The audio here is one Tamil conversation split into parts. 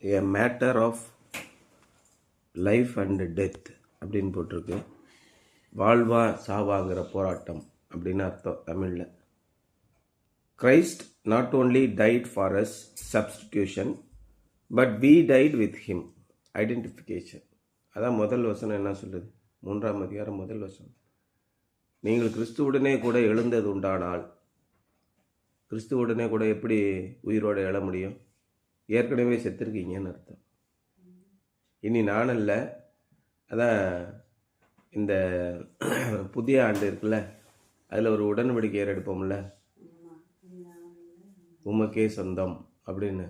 a matter of life and death அப்படின்னு போட்டிருக்கு. வாழ்வா சாவாங்கிற போராட்டம் அப்படின்னு அர்த்தம் தமிழில். Christ not only died for us substitution but we died with him identification. அதான் முதல் வசனம் என்ன சொல்லுது? 3ஆம் அதிகாரம் முதல் வசனம். நீங்கள் கிறிஸ்துவுடனே கூட எழுந்தது உண்டானால், கிறிஸ்துவுடனே கூட எப்படி உயிரோடு எழ முடியும்? ஏற்கனவே செத்துருக்கீங்கன்னு அர்த்தம். இனி நான் அல்ல, அதான் இந்த புதிய ஆண்டு இருக்குல்ல, அதில் ஒரு உடன்படிக்கை எடுப்போம்ல, உமக்கே சொந்தம் அப்படின்னு.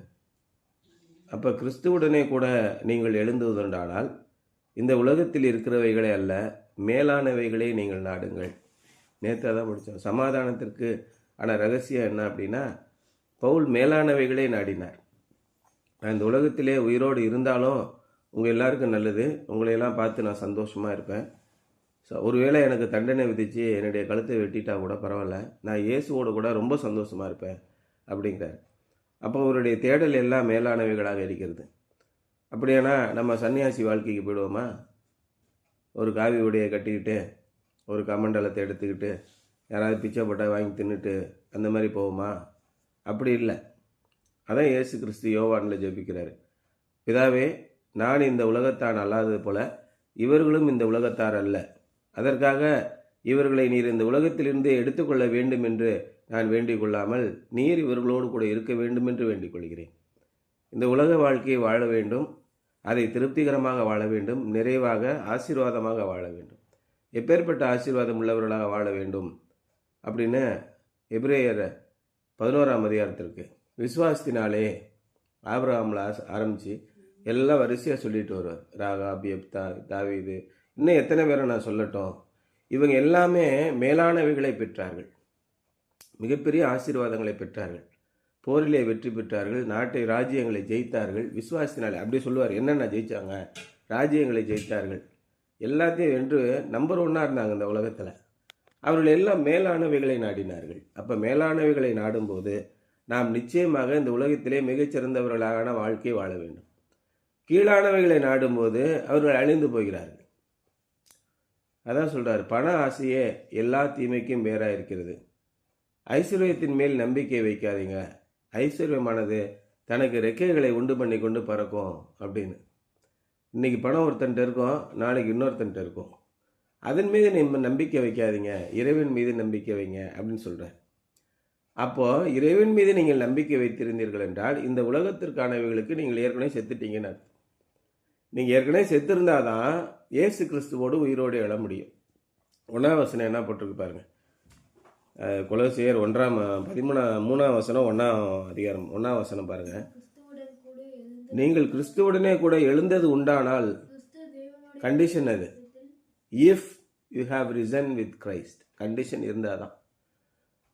அப்போ கிறிஸ்துவுடனே கூட நீங்கள் எழுந்துவதுண்டானால் இந்த உலகத்தில் இருக்கிறவைகளே அல்ல, மேலானவைகளே நீங்கள் நாடுங்கள். நேற்று தான் முடித்தோம். சமாதானத்திற்கு ஆனால் ரகசியம் என்ன அப்படின்னா, பவுல் மேலானவைகளே நாடினார். நான் இந்த உலகத்திலே உயிரோடு இருந்தாலும் உங்கள் எல்லாருக்கும் நல்லது, உங்களையெல்லாம் பார்த்து நான் சந்தோஷமாக இருப்பேன். ஸோ ஒருவேளை எனக்கு தண்டனை விதித்து என்னுடைய கழுத்தை வெட்டிட்டா கூட பரவாயில்ல, நான் இயேசுவோடு கூட ரொம்ப சந்தோஷமாக இருப்பேன் அப்படிங்கிறார். அப்போ அவருடைய தேடல் எல்லாம் மேலானவைகளாக இருக்கிறது. அப்படியானா நம்ம சன்னியாசி வாழ்க்கைக்கு போயிடுவோமா? ஒரு காவி உடையை கட்டிக்கிட்டு ஒரு கமண்டலத்தை எடுத்துக்கிட்டு யாராவது பிச்சை போட்டா வாங்கி தின்னுட்டு அந்த மாதிரி போவோமா? அப்படி இல்லை. அதான் இயேசு கிறிஸ்து யோவானில் ஜெபிக்கிறாரு, பிதாவே, நான் இந்த உலகத்தான் அல்லாதது போல இவர்களும் இந்த உலகத்தார் அல்ல, அதற்காக இவர்களை நீர் இந்த உலகத்திலிருந்து எடுத்துக்கொள்ள வேண்டும் என்று நான் வேண்டிக் கொள்ளாமல் நீர் இவர்களோடு கூட இருக்க வேண்டும் என்று வேண்டிக் கொள்கிறேன். இந்த உலக வாழ்க்கையை வாழ வேண்டும், அதை திருப்திகரமாக வாழ வேண்டும், நிறைவாக ஆசீர்வாதமாக வாழ வேண்டும். எப்பேற்பட்ட ஆசீர்வாதம் உள்ளவர்களாக வாழ வேண்டும் அப்படின்னு எபிரேயர் 11ஆம் அதிகாரத்திற்கு விசுவாசத்தினாலே ஆபிரகாமில் ஆரம்பித்து எல்லாம் வரிசையாக சொல்லிட்டு வருவார். ராகாப், எப்தா, தாவீது, இன்னும் எத்தனை பேரை நான் சொல்லட்டும். இவங்க எல்லாமே மேலானவைகளை பெற்றார்கள், மிகப்பெரிய ஆசீர்வாதங்களை பெற்றார்கள், போரிலே வெற்றி பெற்றார்கள், நாட்டை ராஜ்யங்களை ஜெயித்தார்கள் விசுவாசத்தினாலே. அப்படி சொல்லுவார். என்னென்ன ஜெயித்தாங்க? ராஜ்யங்களை ஜெயித்தார்கள், எல்லாத்தையும் வென்று நம்பர் 1 இருந்தாங்க இந்த உலகத்தில். அவர்கள் எல்லாம் மேலானவைகளை நாடினார்கள். அப்போ மேலானவைகளை நாடும்போது நாம் நிச்சயமாக இந்த உலகத்திலே மிகச்சிறந்தவர்களான வாழ்க்கை வாழ வேண்டும். கீழானவைகளை நாடும்போது அவர்கள் அழிந்து போகிறார்கள். அதான் சொல்கிறார், பண ஆசையே எல்லா தீமைக்கும் வேறாக இருக்கிறது, ஐஸ்வர்யத்தின் மேல் நம்பிக்கை வைக்காதீங்க, ஐஸ்வர்யமானது தனக்கு ரெக்கைகளை உண்டு பண்ணி கொண்டு பறக்கும் அப்படின்னு. இன்றைக்கி பணம் ஒருத்தன்ட்டு இருக்கும், நாளைக்கு இன்னொருத்தன்ட்டு இருக்கும். அதன் மீது நம்ம நம்பிக்கை வைக்காதீங்க, இறைவன் மீது நம்பிக்கை வைங்க அப்படின்னு சொல்கிறார். அப்போது இறைவன் மீது நீங்கள் நம்பிக்கை வைத்திருந்தீர்கள் என்றால் இந்த உலகத்திற்கானவைகளுக்கு நீங்கள் ஏற்கனவே செத்துட்டீங்கன்னு அர்த்தம். நீங்கள் ஏற்கனவே செத்துருந்தால் தான் இயேசு கிறிஸ்துவோடு உயிரோடு எழ முடியும். 1ஆம் வசனம் என்ன போட்டிருக்கு பாருங்க. கொலோசியர் 3ஆம் வசனம் 1ஆம் அதிகாரம் 1ஆம் வசனம் பாருங்க. நீங்கள் கிறிஸ்துவுடனே கூட எழுந்தது உண்டானால், கண்டிஷன் அது, if you have risen with Christ, condition இருந்தால் தான்.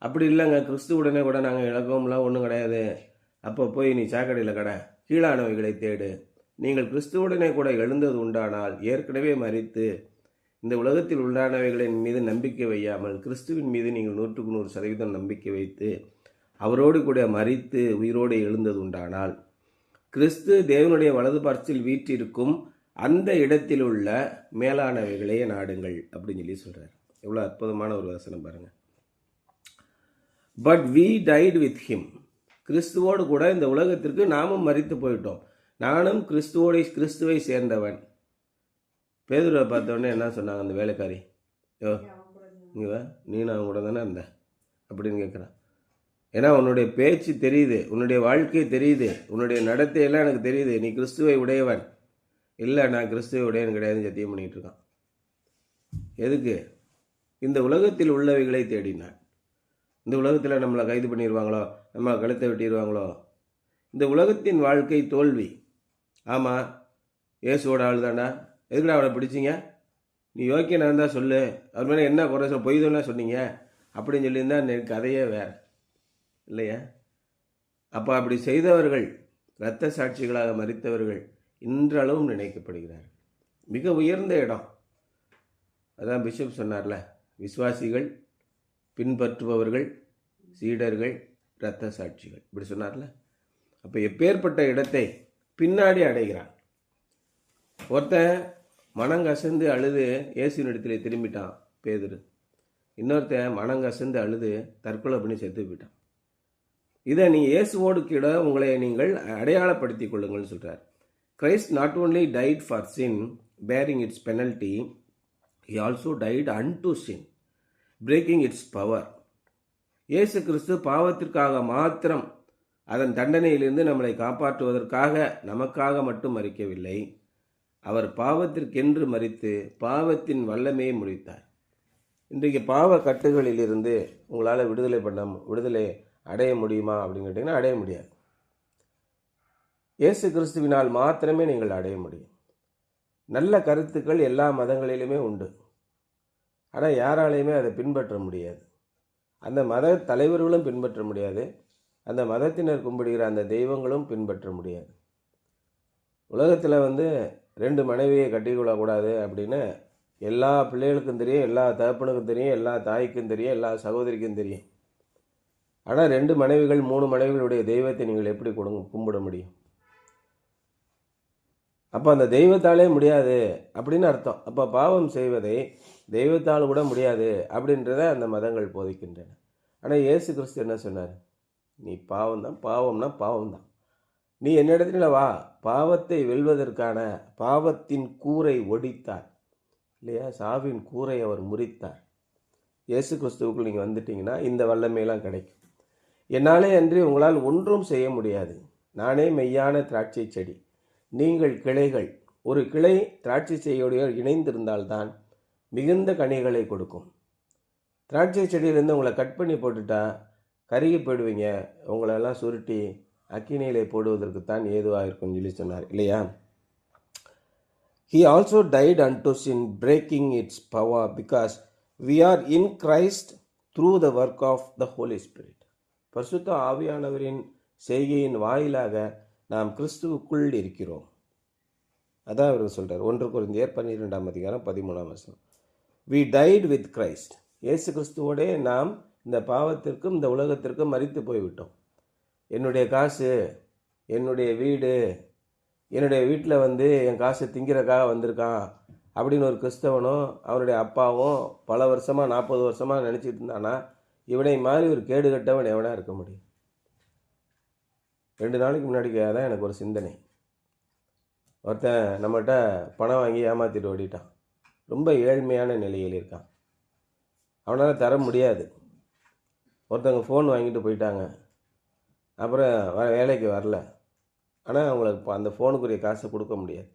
அப்படி இல்லைங்க, கிறிஸ்துவுடனே கூட நாங்கள் இழக்கவும்லாம் ஒன்றும் கிடையாது, அப்போ போய் நீ சாக்கடையில் கடை, கீழானவைகளை தேடு. நீங்கள் கிறிஸ்துவுடனே கூட எழுந்தது உண்டானால், ஏற்கனவே மரித்து இந்த உலகத்தில் உள்ளானவைகளின் மீது நம்பிக்கை வையாமல் கிறிஸ்துவின் மீது நீங்கள் 100% நம்பிக்கை வைத்து அவரோடு கூட மரித்து உயிரோடு எழுந்தது உண்டானால், கிறிஸ்து தேவனுடைய வலது பார்த்தில் வீற்றிருக்கும் அந்த இடத்தில் உள்ள மேலானவைகளையே நாடுங்கள் அப்படின்னு சொல்லி சொல்கிறார். எவ்வளோ அற்புதமான ஒரு வசனம் பாருங்க. But we died with him, கிறிஸ்துவோடு கூட இந்த உலகத்திற்கு நாமும் மரித்து போயிட்டோம். நானும் கிறிஸ்துவை சேர்ந்தவன். பேதுருவை பார்த்தோடனே என்ன சொன்னாங்க அந்த வேலைக்காரி? இங்கே நீ நான் கூட தானே இருந்த அப்படின்னு கேட்குறான். ஏன்னா உன்னுடைய பேச்சு தெரியுது, உன்னுடைய வாழ்க்கை தெரியுது, உன்னுடைய நடத்தையெல்லாம் எனக்கு தெரியுது, நீ கிறிஸ்துவை உடையவன். இல்லை, நான் கிறிஸ்துவை உடையவன் கிடையாதுன்னு சத்தியம் பண்ணிகிட்டு இருக்கான். எதுக்கு? இந்த உலகத்தில் உள்ளவைகளை தேடினான். இந்த உலகத்தில் நம்மளை கைது பண்ணிடுவாங்களோ, நம்ம கழுத்தை வெட்டிடுவாங்களோ, இந்த உலகத்தின் வாழ்க்கை தோல்வி. ஆமாம், இயேசுவோட ஆள் தாண்டா, எதுக்குடா அவனை பிடிச்சிங்க? நீ யோக்கியனாக இருந்தால் சொல்லு, அவர் மேலே என்ன குறை சொல்ல, பொய் தான் சொன்னீங்க அப்படின்னு சொல்லியிருந்தா எனக்கு கதையே வேறு இல்லையா? அப்போ அப்படி செய்தவர்கள், இரத்த சாட்சிகளாக மரித்தவர்கள் இன்றளவும் நினைக்கப்படுகிறார்கள். மிக உயர்ந்த இடம். அதான் பிஷப் சொன்னார்ல, விசுவாசிகள், பின்பற்றுபவர்கள், சீடர்கள், இரத்த சாட்சிகள், இப்படி சொன்னார்ல. அப்போ எப்பேற்பட்ட இடத்தை பின்னாடி அடைகிறான். ஒருத்தன் மனங்கசந்து அழுது இயேசுவின் இடத்துல திரும்பிட்டான் பேதுரு. இன்னொருத்தன் மனங்கசந்து அழுது தற்கொலை பண்ணி செத்து போயிட்டான். இதை நீ இயேசுவோடு கூட உங்களை நீங்கள் அடையாளப்படுத்திக் கொள்ளுங்கள்னு சொல்கிறார். Christ not only died for sin, bearing its penalty, he also died unto sin, breaking its power. இயேசு கிறிஸ்து பாவத்திற்காக மாத்திரம் அதன் தண்டனையிலிருந்து நம்மளை காப்பாற்றுவதற்காக நமக்காக மட்டும் மரிக்கவில்லை. அவர் பாவத்திற்கென்று மரித்து பாவத்தின் வல்லமையை முடித்தார். இன்றைக்கு பாவ கட்டுகளிலிருந்து உங்களால் விடுதலை அடைய முடியுமா அப்படின்னு கேட்டிங்கன்னா அடைய முடியாது. இயேசு கிறிஸ்துவினால் மாத்திரமே நீங்கள் அடைய முடியும். நல்ல கருத்துக்கள் எல்லா மதங்களிலுமே உண்டு. ஆனால் யாராலையுமே அதை பின்பற்ற முடியாது. அந்த மத தலைவர்களும் பின்பற்ற முடியாது. அந்த மதத்தினர் கும்பிடுகிற அந்த தெய்வங்களும் பின்பற்ற முடியாது. உலகத்தில் 2 மனைவியை கட்டிக்கொள்ளக்கூடாது அப்படின்னு எல்லா பிள்ளைகளுக்கும் தெரியும், எல்லா தகப்பனுக்கும் தெரியும், எல்லா தாய்க்கும் தெரியும், எல்லா சகோதரிக்கும் தெரியும். ஆனால் 2 மனைவிகள் 3 மனைவிகளுடைய தெய்வத்தை நீங்கள் எப்படி கும்பிட முடியும்? அப்போ அந்த தெய்வத்தாலே முடியாது அப்படின்னு அர்த்தம். அப்போ பாவம் செய்வதை தெய்வத்தால் கூட முடியாது அப்படின்றத அந்த மதங்கள் போதிக்கின்றன. ஆனால் இயேசு கிறிஸ்து என்ன சொன்னார்? நீ பாவம்தான், பாவம்தான். நீ என்னிடத்துல வா. பாவத்தை வெல்வதற்கான பாவத்தின் கூரை ஒடித்தார் இல்லையா? சாவின் கூரை அவர் முறித்தார். இயேசு கிறிஸ்துவுக்குள் நீங்கள் வந்துட்டீங்கன்னா இந்த வல்லமையெல்லாம் கிடைக்கும். என்னாலே அன்றி உங்களால் ஒன்றும் செய்ய முடியாது. நானே மெய்யான திராட்சை செடி, நீங்கள் கிளைகள். ஒரு கிளை திராட்சை செடியோடு இணைந்திருந்தால்தான் மிகுந்த கனிகளை கொடுக்கும். திராட்சை செடியிலேருந்து உங்களை கட் பண்ணி போட்டுட்டா கருகி போயிடுவீங்க. உங்களெல்லாம் சுருட்டி அக்கினியிலே போடுவதற்குத்தான் ஏதுவாக இருக்கும்னு சொல்லி சொன்னார் இல்லையா? He also died unto sin, breaking its power, because we are in Christ through the work of the Holy Spirit. பரிசுத்த ஆவியானவரின் செய்கையின் வாயிலாக நாம் கிறிஸ்துவுக்குள் இருக்கிறோம். அதான் அவர் சொல்கிறார். 1 கொரிந்தியர் 12:13. We died with Christ. இயேசு கிறிஸ்துவோடே நாம் இந்த பாவத்திற்கும் இந்த உலகத்திற்கும் மரித்து போய்விட்டோம். என்னுடைய காசு, என்னுடைய வீடு, என்னுடைய வீட்டில் என் காசை திங்கிறக்காக வந்திருக்கான் அப்படின்னு ஒரு கிறிஸ்தவனும் அவனுடைய அப்பாவும் பல வருஷமாக 40 வருஷமாக நினச்சிட்டு இருந்தானா இவனை மாதிரி ஒரு கேடு கட்டவன் எவனா இருக்க முடியும்? 2 நாளைக்கு முன்னாடி தான் எனக்கு ஒரு சிந்தனை. ஒருத்தன் நம்மகிட்ட பணம் வாங்கி ஏமாற்றிட்டு ஓடிட்டான். ரொம்ப ஏழ்மையான நிலையில் இருக்கான். அவனால் தர முடியாது. ஒருத்தவங்க ஃபோன் வாங்கிட்டு போயிட்டாங்க. அப்புறம் வேலைக்கு வரல. ஆனால் அவங்களுக்கு அந்த ஃபோனுக்குரிய காசை கொடுக்க முடியாது.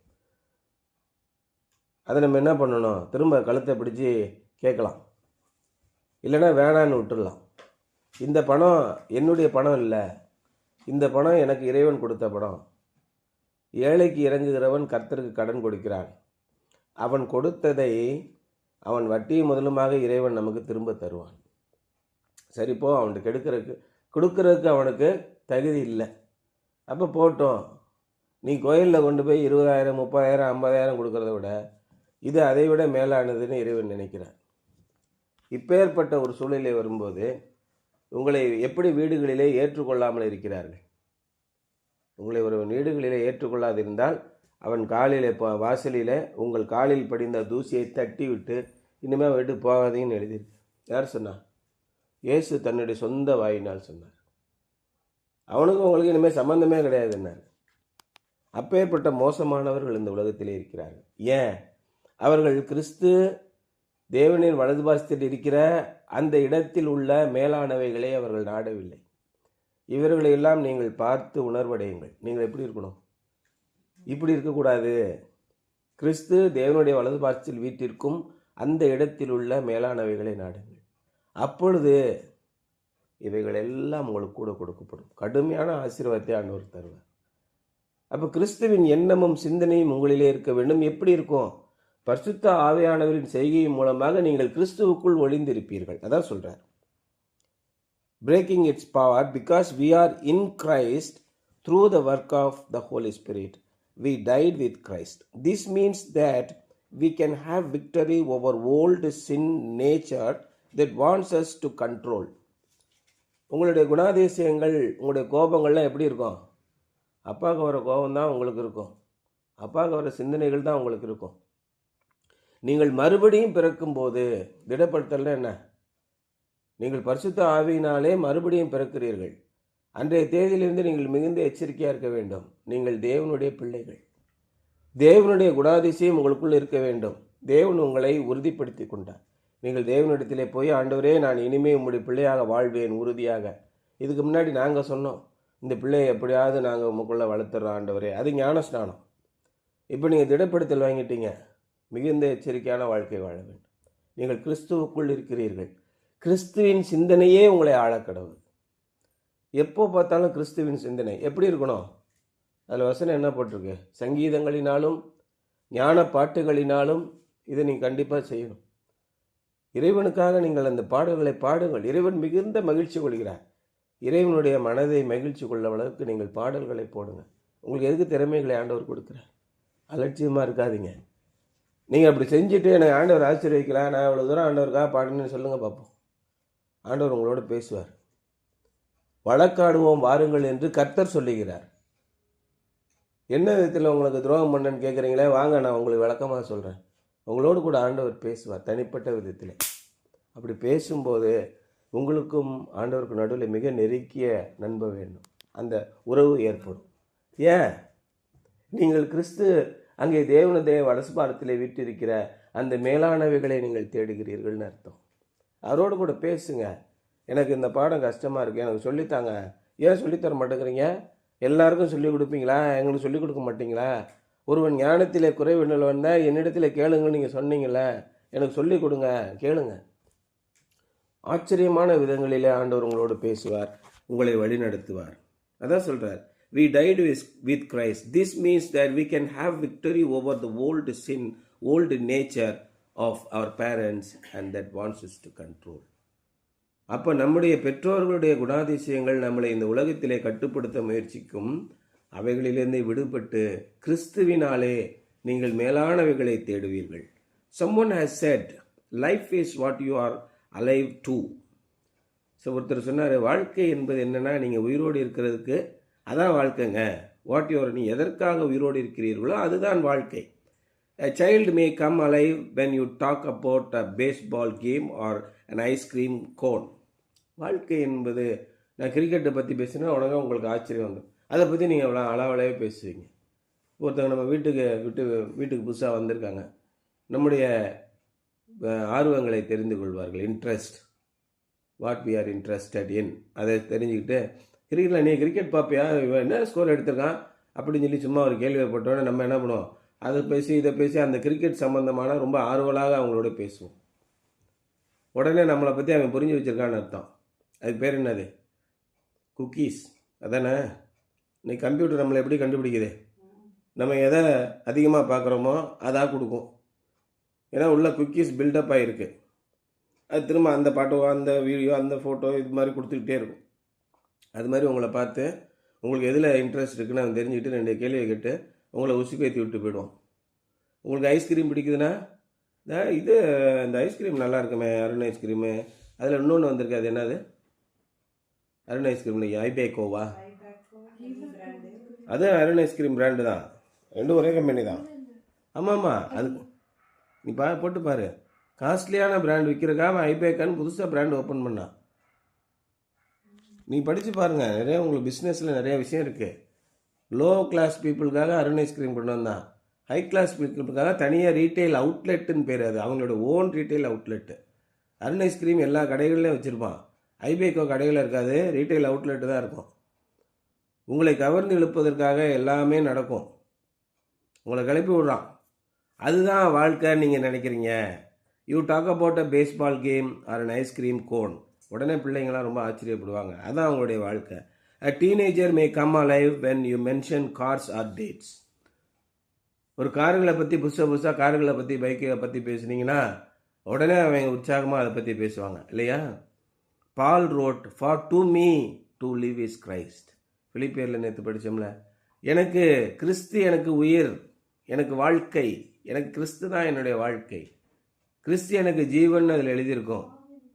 அதை நம்ம என்ன பண்ணணும்? திரும்ப கழுத்தை பிடிச்சி கேட்கலாம், இல்லைன்னா வேணான்னு விட்டுடலாம். இந்த பணம் என்னுடைய பணம் இல்லை, இந்த பணம் எனக்கு இறைவன் கொடுத்த பணம். ஏழைக்கு இறங்குகிறவன் கர்த்தருக்கு கடன் கொடுக்கிறான். அவன் கொடுத்ததை அவன் வட்டியும் முதலுமாக இறைவன் நமக்கு திரும்ப தருவான். சரிப்போ, அவனுக்கு கொடுக்கறதுக்கு அவனுக்கு தகுதி இல்லை. அப்போ போட்டோம். நீ கோயிலில் கொண்டு போய் 20,000 30,000 50,000 கொடுக்கறத விட இது அதை விட மேலானதுன்னு இறைவன் நினைக்கிறார். இப்பேற்பட்ட ஒரு சூழ்நிலை வரும்போது உங்களை எப்படி வீடுகளிலே ஏற்றுக்கொள்ளாமல் இருக்கிறார்கள்? உங்களை ஒரு வீடுகளிலே ஏற்றுக்கொள்ளாதிருந்தால் அவன் காலிலே வாசலில் உங்கள் காலில் படிந்த தூசியை தட்டி விட்டு இனிமேல் வீட்டு போகாதீங்கன்னு எழுதியிருக்கு. யார் சொன்னார்? இயேசு தன்னுடைய சொந்த வாயினால் சொன்னார். அவனுக்கும் உங்களுக்கு இனிமேல் சம்பந்தமே கிடையாதுன்னார். அப்பேற்பட்ட மோசமானவர்கள் இந்த உலகத்திலே இருக்கிறார்கள். ஏன்? அவர்கள் கிறிஸ்து தேவனின் வலது பாசத்தில் இருக்கிற அந்த இடத்தில் உள்ள மேலானவைகளை அவர்கள் நாடவில்லை. இவர்களை எல்லாம் நீங்கள் பார்த்து உணர்வடையுங்கள். நீங்கள் எப்படி இருக்கணும்? இப்படி இருக்கக்கூடாது. கிறிஸ்து தேவனுடைய வலது பாசத்தில் வீட்டிற்கும் அந்த இடத்தில் உள்ள மேலானவைகளை நாடுங்கள். அப்பொழுது இவைகள் எல்லாம் உங்களுக்கு கூட கொடுக்கப்படும். கடுமையான ஆசீர்வாதத்தை ஆண்டவர் தருவார். அப்போ கிறிஸ்துவின் எண்ணமும் சிந்தனையும் உங்களிலே இருக்க வேண்டும். எப்படி இருக்கும்? பரிசுத்த ஆவியானவரின் செய்கையின் மூலமாக நீங்கள் கிறிஸ்துவுக்குள் ஒளிந்திருப்பீர்கள். அதான் சொல்றார். breaking its power, because we are in Christ through the work of the Holy Spirit. We died with Christ. This means that we can have victory over old sin nature that wants us to control. உங்களுடைய குணாதிசயங்கள், உங்களுடைய கோபங்கள்லாம் எப்படி இருக்கும்? அப்பாவுக்கு வர கோபம் தான் உங்களுக்கு இருக்கும், அப்பாவுக்கு வர சிந்தனைகள் தான் உங்களுக்கு இருக்கும். நீங்கள் மறுபடியும் பிறக்கும்போது திடப்படுத்தல்னா என்ன? நீங்கள் பரிசுத்த ஆவியினாலே மறுபடியும் பிறக்கிறீர்கள். அன்றைய தேதியிலிருந்து நீங்கள் மிகுந்த எச்சரிக்கையாக இருக்க வேண்டும். நீங்கள் தேவனுடைய பிள்ளைகள். தேவனுடைய குணாதிசயம் உங்களுக்குள் இருக்க வேண்டும். தேவன் உங்களை உறுதிப்படுத்தி கொண்டார். நீங்கள் தேவனிடத்திலே போய், ஆண்டவரே, நான் இனிமே உங்களுடைய பிள்ளையாக வாழ்வேன் உறுதியாக. இதுக்கு முன்னாடி நாங்கள் சொன்னோம், இந்த பிள்ளையை எப்படியாவது நாங்கள் உங்களுக்குள்ளே வளர்த்துறோம் ஆண்டவரே. அது ஞான ஸ்நானம். இப்போ நீங்கள் திடப்படுத்தல் வாங்கிட்டீங்க. மிகுந்த எச்சரிக்கையான வாழ்க்கை வாழ வேண்டும். நீங்கள் கிறிஸ்துவுக்குள் இருக்கிறீர்கள். கிறிஸ்துவின் சிந்தனையே உங்களை ஆழக்கடவுள். எப்போ பார்த்தாலும் கிறிஸ்துவின் சிந்தனை எப்படி இருக்கணும்? அதில் வசனம் என்ன போட்டிருக்கு? சங்கீதங்களினாலும் ஞான பாட்டுகளினாலும் இதை நீங்கள் கண்டிப்பாக செய்யணும். இறைவனுக்காக நீங்கள் அந்த பாடல்களை பாடுங்கள். இறைவன் மிகுந்த மகிழ்ச்சி கொள்கிறார். இறைவனுடைய மனதை மகிழ்ச்சி கொள்ள அளவுக்கு நீங்கள் பாடல்களை போடுங்க. உங்களுக்கு எதுக்கு திறமைகளை ஆண்டவர் கொடுக்குறார்? அலட்சியமாக இருக்காதீங்க. நீங்கள் அப்படி செஞ்சுட்டு எனக்கு ஆண்டவர் ஆச்சரியக்கலாம், நான் இவ்வளோ தூரம் ஆண்டவருக்காக பாடுன்னு சொல்லுங்கள் பார்ப்போம். ஆண்டவர் உங்களோட பேசுவார். வழக்காடுவோம் வாருங்கள் என்று கர்த்தர் சொல்லுகிறார். என்ன விதத்தில் உங்களுக்கு துரோகம் பண்ணன்னு கேட்குறீங்களே, வாங்க, நான் உங்களுக்கு விளக்கமாக சொல்கிறேன். உங்களோடு கூட ஆண்டவர் பேசுவார் தனிப்பட்ட விதத்தில். அப்படி பேசும்போது உங்களுக்கும் ஆண்டவருக்கு நடுவில் மிக நெருக்கிய நண்பு வேண்டும். அந்த உறவு ஏற்படும். ஏன்? நீங்கள் கிறிஸ்து அங்கே தேவனுடைய வலசுபாரத்தில் விட்டிருக்கிற அந்த மேலானவைகளை நீங்கள் தேடுகிறீர்கள்னு அர்த்தம். அவரோடு கூட பேசுங்க. எனக்கு இந்த பாடம் கஷ்டமாக இருக்குது, எனக்கு சொல்லித்தாங்க. ஏன் சொல்லித்தர மாட்டேங்கிறீங்க? எல்லாருக்கும் சொல்லிக் கொடுப்பீங்களா? எங்களுக்கு சொல்லிக் கொடுக்க மாட்டீங்களா? ஒருவன் ஞானத்திலே குறைவினல் வந்தால் என்னிடத்தில் கேளுங்கன்னு நீங்கள் சொன்னீங்களே, எனக்கு சொல்லிக் கொடுங்க, கேளுங்க. ஆச்சரியமான விதங்களிலே ஆண்டவர் உங்களோடு பேசுவார், உங்களை வழிநடத்துவார். அதான் சொல்கிறார், we died with Christ. This means that we can have victory over the old sin, old nature of our parents and that wants us to control. அப்போ நம்முடைய பெற்றோர்களுடைய குணாதிசயங்கள் நம்மளை இந்த உலகத்திலே கட்டுப்படுத்த முயற்சிக்கும். அவைகளிலிருந்து விடுபட்டு கிறிஸ்துவினாலே நீங்கள் மேலானவைகளை தேடுவீர்கள். someone has said life is what you are alive to. So ஒருத்தர் சொன்னார், வாழ்க்கை என்பது என்னென்னா, நீங்கள் உயிரோடு இருக்கிறதுக்கு அதான் வாழ்க்கைங்க. வாட் யுவர், நீ எதற்காக உயிரோடு இருக்கிறீர்களோ அதுதான் வாழ்க்கை. A child may come alive when you talk about a baseball game or an ice cream cone. வாழ்க்கை என்பது, நான் கிரிக்கெட்டை பற்றி பேசினா உடனே உங்களுக்கு ஆச்சரியம் வந்துடும். அதை பற்றி நீங்கள் அவ்வளோ அளவலாவே பேசுவீங்க. ஒருத்தவங்க நம்ம வீட்டுக்கு புதுசாக வந்திருக்காங்க. நம்முடைய ஆர்வங்களை தெரிந்து கொள்வார்கள். Interest, what we are interested in, அதை தெரிஞ்சுக்கிட்டு, கிரிக்கெட்டில் நீ கிரிக்கெட் பார்ப்பியா, என்ன ஸ்கோர் எடுத்திருக்கான் அப்படின்னு சொல்லி சும்மா ஒரு கேள்வியை போட்டோன்னே நம்ம என்ன பண்ணுவோம், அதை பேசி இதை பேசி அந்த கிரிக்கெட் சம்மந்தமான ரொம்ப ஆர்வலாக அவங்களோட பேசுவோம். உடனே நம்மளை பற்றி அவன் புரிஞ்சு வச்சுருக்கான்னு அர்த்தம். அதுக்கு பேர் என்னது? குக்கீஸ். அதானே? இன்னைக்கு கம்ப்யூட்டர் நம்மளை எப்படி கண்டுபிடிக்குது? நம்ம எதை அதிகமாக பார்க்குறோமோ அதாக கொடுக்கும். ஏன்னா உள்ள குக்கீஸ் பில்டப் ஆகிருக்கு. அது திரும்ப அந்த பாட்டோ, அந்த வீடியோ, அந்த ஃபோட்டோ, இது மாதிரி கொடுத்துக்கிட்டே இருக்கும். அது மாதிரி உங்களை பார்த்து உங்களுக்கு எதில் இன்ட்ரெஸ்ட் இருக்குன்னு அவன் தெரிஞ்சுக்கிட்டு 2 கேள்வியை கேட்டு உங்களை உசுப்பேற்றி விட்டு போயிடுவோம். உங்களுக்கு ஐஸ்கிரீம் பிடிக்குதுன்னா, இது இந்த ஐஸ்கிரீம் நல்லா இருக்குமே, அருண் ஐஸ்கிரீமு, அதில் இன்னொன்று வந்திருக்கு, அது என்னது? அருண் ஐஸ்கிரீம் இல்லையா, ஐபேக்கோவா? அது அருண் ஐஸ்கிரீம் பிராண்டு தான். 2 ஒரே கம்பெனி தான். ஆமாம்மா, அது நீ போட்டு பாரு. காஸ்ட்லியான பிராண்ட் விற்கிறக்காக ஐபேக்கான்னு புதுசாக பிராண்ட் ஓப்பன் பண்ணான். நீ படித்து பாருங்கள், நிறைய உங்களுக்கு பிஸ்னஸில் நிறைய விஷயம் இருக்குது. லோ கிளாஸ் பீப்புளுக்காக அருண் ஐஸ்கிரீம் கொண்டு வந்தான். ஹை கிளாஸ் பீப்புளுக்காக தனியாக ரீட்டைல் அவுட்லெட்டுன்னு பேர். அது அவங்களோட own retail outlet. Arun ice cream எல்லா கடைகள்லையும் வச்சுருப்பான். ஐபேக்கோ கடைகளில் இருக்காது, ரீட்டைல் அவுட்லெட்டு தான் இருக்கும். உங்களை கவர்ந்து இழுப்பதற்காக எல்லாமே நடக்கும். உங்களை கிளப்பி விடுறான். அதுதான் வாழ்க்கைன்னு நீங்கள் நினைக்கிறீங்க. You talk about a baseball game or an ice cream cone, உடனே பிள்ளைங்களாம் ரொம்ப ஆச்சரியப்படுவாங்க. அதான் அவங்களுடைய வாழ்க்கை. A teenager may come alive when you mention cars or dates. ஒரு கார்களை பற்றி புதுசாக கார்களை பற்றி, பைக்கை பற்றி பேசுனீங்கன்னா உடனே அவங்க உற்சாகமாக அதை பற்றி பேசுவாங்க இல்லையா? Paul wrote, for to me to live is Christ. பிலிப்பியரில் நேற்று படித்தோம்ல, எனக்கு கிறிஸ்து எனக்கு உயிர், எனக்கு வாழ்க்கை, எனக்கு கிறிஸ்து தான் என்னுடைய வாழ்க்கை. கிறிஸ்து எனக்கு ஜீவன் அதில் எழுதியிருக்கோம்.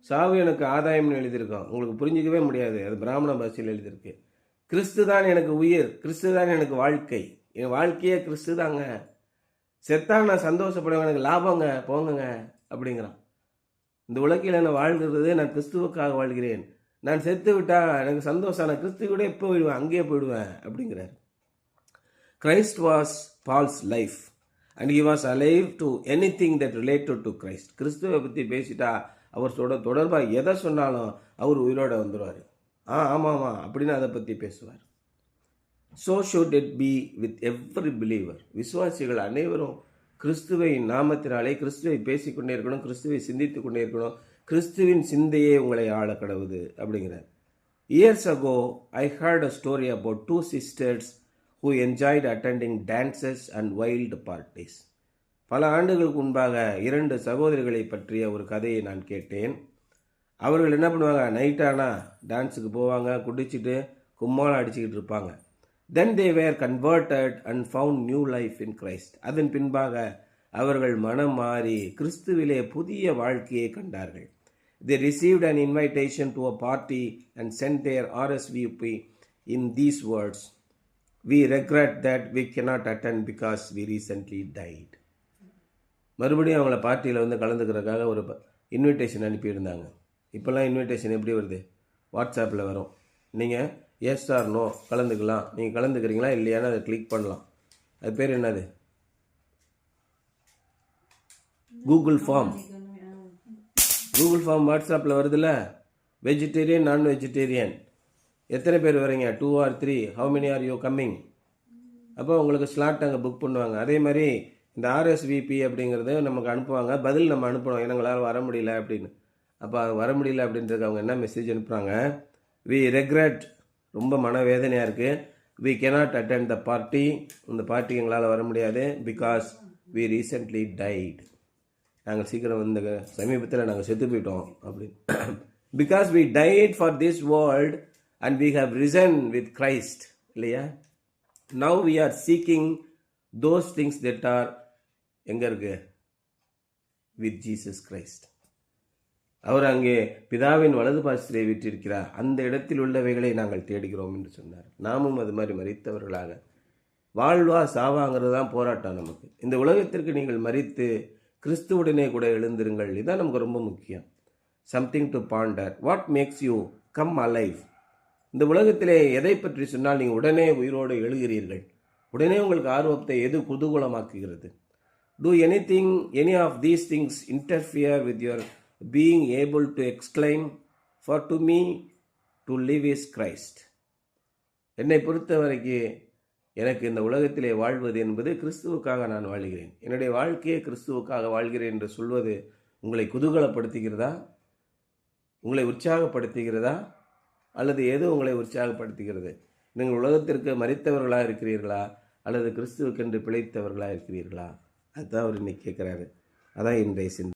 சாவு எனக்கு ஆதாயம்னு எழுதியிருக்கோம். உங்களுக்கு புரிஞ்சிக்கவே முடியாது, அது பிராமண பாஷையில் எழுதியிருக்கு. கிறிஸ்து தான் எனக்கு உயிர், கிறிஸ்து தான் எனக்கு வாழ்க்கை, என் வாழ்க்கையே கிறிஸ்து தாங்க, செத்தா நான் சந்தோஷப்படுவேன், எனக்கு லாபங்க, போங்கங்க அப்படிங்கிறான். இந்த உலகில் நான் வாழ்கிறது நான் கிறிஸ்துவுக்காக வாழ்கிறேன், நான் செத்து விட்டா எனக்கு சந்தோஷம், நான் கிறிஸ்துவோட எப்போ போயிடுவேன், அங்கேயே போயிடுவேன் அப்படிங்கிறார். Christ was Paul's life and he was alive to anything that related to Christ. கிறிஸ்துவை பற்றி பேசிட்டா அவர் தொடர்பாக எதை சொன்னாலும் அவர் உயிரோட வந்துடுவார். ஆமாம் அப்படின்னு அதை பற்றி பேசுவார். So should it be with every believer. விசுவாசிகள் அனைவரும் கிறிஸ்துவை நாமத்தினாலே கிறிஸ்துவை பேசிக்கொண்டே இருக்கணும், கிறிஸ்துவை சிந்தித்து கொண்டே இருக்கணும். கிறிஸ்துவின் சிந்தையே உங்களை ஆள கடவுது அப்படிங்கிறார். Years ago I heard a story about 2 sisters who enjoyed attending dances and wild parties. பல ஆண்டுகளுக்கு முன்பாக 2 சகோதரிகளை பற்றிய ஒரு கதையை நான் கேட்டேன். அவர்கள் என்ன பண்ணுவாங்க, நைட்டானா டான்ஸுக்கு போவாங்க, குடிச்சிட்டு கும்மாளம் அடிச்சுக்கிட்டு இருப்பாங்க. Then they were converted and found new life in Christ. அதன் பின்பாக அவர்கள் மனம் மாறி கிறிஸ்துவிலே புதிய வாழ்க்கையை கண்டார்கள். They received an invitation to a party and sent their RSVP in these words: "We regret that we cannot attend because we recently died." மறுபடியும் அவங்கள பார்ட்டியில் வந்து கலந்துக்கிறதுக்காக ஒரு இன்விடேஷன் அனுப்பியிருந்தாங்க. இப்போல்லாம் இன்விடேஷன் எப்படி வருது, வாட்ஸ்அப்பில் வரும். நீங்கள் எஸ் ஆர் நோ கலந்துக்கலாம், நீங்கள் கலந்துக்கிறீங்களா இல்லையான்னு அதை கிளிக் பண்ணலாம். அது பேர் என்னது, கூகுள் ஃபார்ம். கூகுள் ஃபார்ம் வாட்ஸ்அப்பில் வருதுல்ல. வெஜிடேரியன், நான் வெஜிடேரியன், எத்தனை பேர் வரீங்க, 2 or 3, how many are you coming? அப்போ உங்களுக்கு ஸ்லாட் அங்கே புக் பண்ணுவாங்க. அதே மாதிரி இந்த ஆர்எஸ்விபி அப்படிங்கிறது நமக்கு அனுப்புவாங்க, பதில் நம்ம அனுப்பணும், எங்களால் வர முடியல அப்படின்னு. அப்போ வர முடியல அப்படின்றதுக்கு அவங்க என்ன மெசேஜ் அனுப்புகிறாங்க, வி ரெக்ரெட், ரொம்ப மனவேதனையாக இருக்குது, we cannot attend the party, இந்த பார்ட்டிக்கு எங்களால் வர முடியாது, பிகாஸ் வி ரீசெண்ட்லி டைட், நாங்கள் சீக்கிரம் வந்து சமீபத்தில் நாங்கள் செத்து போயிட்டோம் அப்படின்னு. Because we died for this world and we have risen with Christ, இல்லையா? Now we are seeking those things that are எங்கே இருக்கு, வித் ஜீசஸ் கிரைஸ்ட். அவர் அங்கே பிதாவின் வலது பாசத்திலே விட்டிருக்கிறார், அந்த இடத்தில் உள்ளவைகளை நாங்கள் தேடுகிறோம் என்று சொன்னார். நாமும் அது மாதிரி மரித்தவர்களாக வாழ்வா சாவாங்கிறது தான் போராட்டம் நமக்கு. இந்த உலகத்திற்கு நீங்கள் மரித்து கிறிஸ்துவுடனே கூட எழுந்திருங்கள், இதுதான் நமக்கு ரொம்ப முக்கியம். Something to Pander, what makes you come alive. இந்த உலகத்திலே எதை பற்றி சொன்னால் நீங்கள் உடனே உயிரோடு எழுகிறீர்கள், உடனே உங்களுக்கு ஆர்வத்தை எது குதூகலமாக்குகிறது? Do anything, any of these things interfere with your being able to exclaim, "For to me to live is Christ"? என்னை பொறுத்த வரைக்கும் எனக்கு இந்த உலகத்திலே வாழ்வது என்பது கிறிஸ்துவுக்காக நான் வாழ்கிறேன், என்னுடைய வாழ்க்கையை கிறிஸ்துவுக்காக வாழ்கிறேன் என்று சொல்வது உங்களை குதூகலப்படுத்துகிறதா, உங்களை உற்சாகப்படுத்துகிறதா, அல்லது எது உங்களை உற்சாகப்படுத்துகிறது? நீங்கள் உலகத்திற்கு மரித்தவர்களாக இருக்கிறீர்களா அல்லது கிறிஸ்துவுக்கென்று பிழைத்தவர்களாக இருக்கிறீர்களா? அதுதான் அவர் இன்னைக்கு கேட்குறாரு. அதான் இன்றைய சிந்தனை.